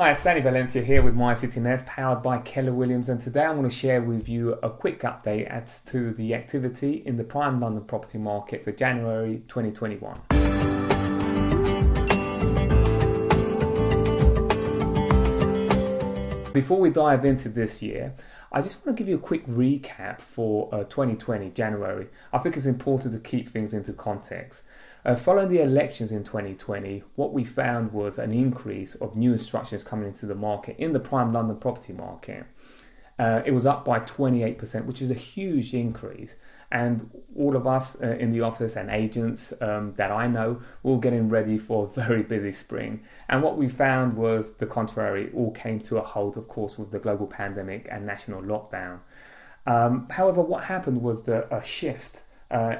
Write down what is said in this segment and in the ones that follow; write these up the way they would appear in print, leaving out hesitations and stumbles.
Hi, it's Danny Valencia here with My City Nest, powered by Keller Williams, and today I want to share with you a quick update as to the activity in the prime London property market for January 2021. Before we dive into this year, I just want to give you a quick recap for 2020 January. I think it's important to keep things into context. Following the elections in 2020, what we found was an increase of new instructions coming into the market in the prime London property market. It was up by 28%, which is a huge increase. And all of us in the office and agents that I know, we're all getting ready for a very busy spring. And what we found was the contrary. It all came to a halt, of course, with the global pandemic and national lockdown. However, what happened was a shift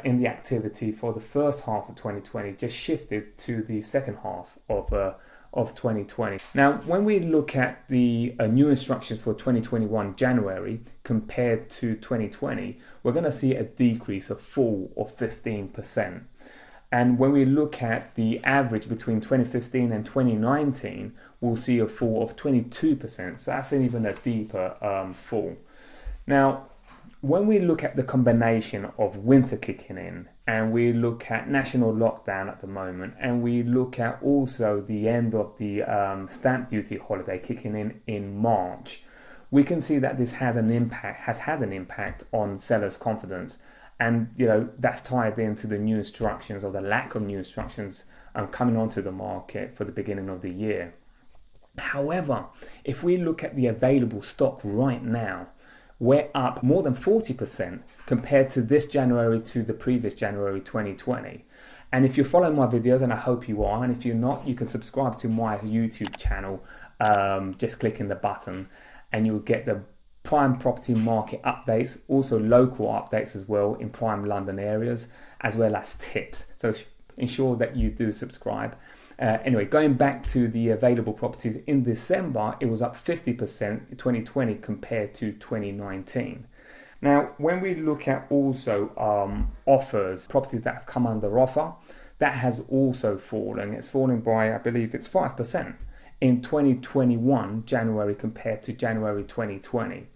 in the activity for the first half of 2020 just shifted to the second half of 2020. Now, when we look at the new instructions for 2021 January compared to 2020, we're going to see a decrease, a fall of 15%. And when we look at the average between 2015 and 2019, we'll see a fall of 22%. So that's an even a deeper fall. Now, when we look at the combination of winter kicking in, and we look at national lockdown at the moment, and we look at also the end of the stamp duty holiday kicking in March, we can see that this has had an impact on sellers' confidence. And that's tied into the new instructions, or the lack of new instructions coming onto the market for the beginning of the year. However, if we look at the available stock right now, we're up more than 40% compared to this January to the previous January 2020. And if you're following my videos, and I hope you are, and if you're not, you can subscribe to my YouTube channel, just clicking the button, and you'll get the prime property market updates, also local updates as well in prime London areas, as well as tips. So ensure that you do subscribe. Anyway, going back to the available properties in December, it was up 50% in 2020 compared to 2019. Now, when we look at also offers, properties that have come under offer, that has also fallen. It's fallen by, I believe it's 5% in 2021 January compared to January 2020.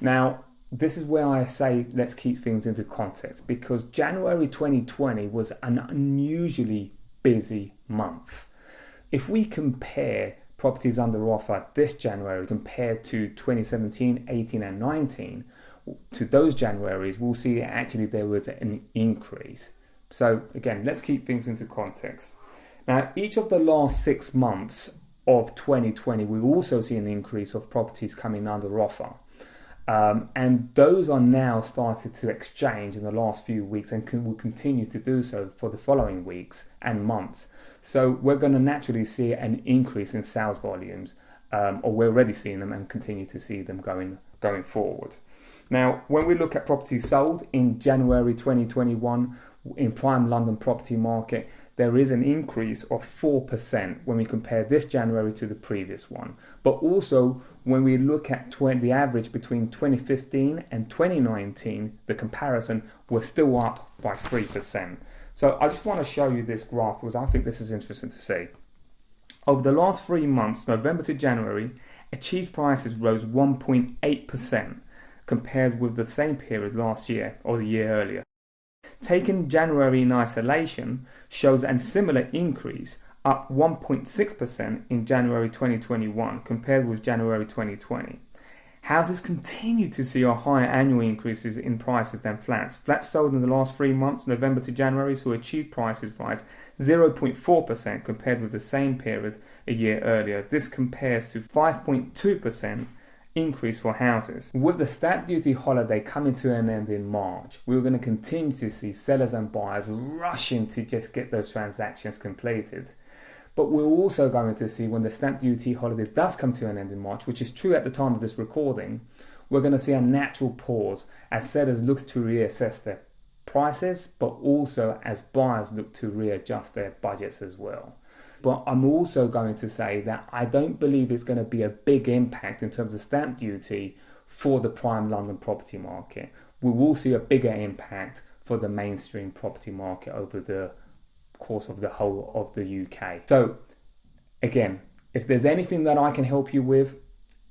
Now, this is where I say let's keep things into context, because January 2020 was an unusually busy month. If we compare properties under offer this January compared to 2017, 18 and 19, to those Januaries, we'll see actually there was an increase. So again, let's keep things into context. Now, each of the last 6 months of 2020, we also see an increase of properties coming under offer. And those are now started to exchange in the last few weeks, and will continue to do so for the following weeks and months. So we're going to naturally see an increase in sales volumes, or we're already seeing them and continue to see them going forward. Now, when we look at properties sold in January 2021 in prime London property market, there is an increase of 4% when we compare this January to the previous one. But also, when we look at the average between 2015 and 2019, the comparison was still up by 3%. So I just want to show you this graph because I think this is interesting to see. Over the last 3 months, November to January, achieved prices rose 1.8% compared with the same period last year or the year earlier. Taking January in isolation shows a similar increase, up 1.6% in January 2021 compared with January 2020. Houses continue to see a higher annual increases in prices than flats. Flats sold in the last 3 months, November to January, saw achieved prices rise 0.4% compared with the same period a year earlier. This compares to 5.2% increase for houses. With the stamp duty holiday coming to an end in March, we're going to continue to see sellers and buyers rushing to just get those transactions completed. But we're also going to see, when the stamp duty holiday does come to an end in March, which is true at the time of this recording, we're going to see a natural pause as sellers look to reassess their prices, but also as buyers look to readjust their budgets as well. But I'm also going to say that I don't believe it's going to be a big impact in terms of stamp duty for the prime London property market. We will see a bigger impact for the mainstream property market over the course of the whole of the UK. So again, If there's anything that I can help you with,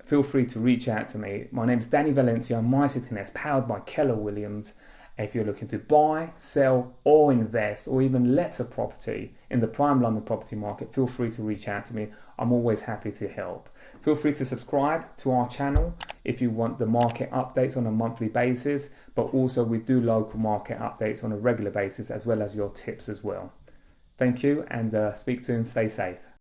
feel free to reach out to me. My name is Danny Valencia. My City powered by Keller Williams. If you're looking to buy, sell, or invest, or even let a property in the prime London property market, feel free to reach out to me. I'm always happy to help. Feel free to subscribe to our channel if you want the market updates on a monthly basis, but also we do local market updates on a regular basis as well as your tips as well. Thank you, and speak soon. Stay safe.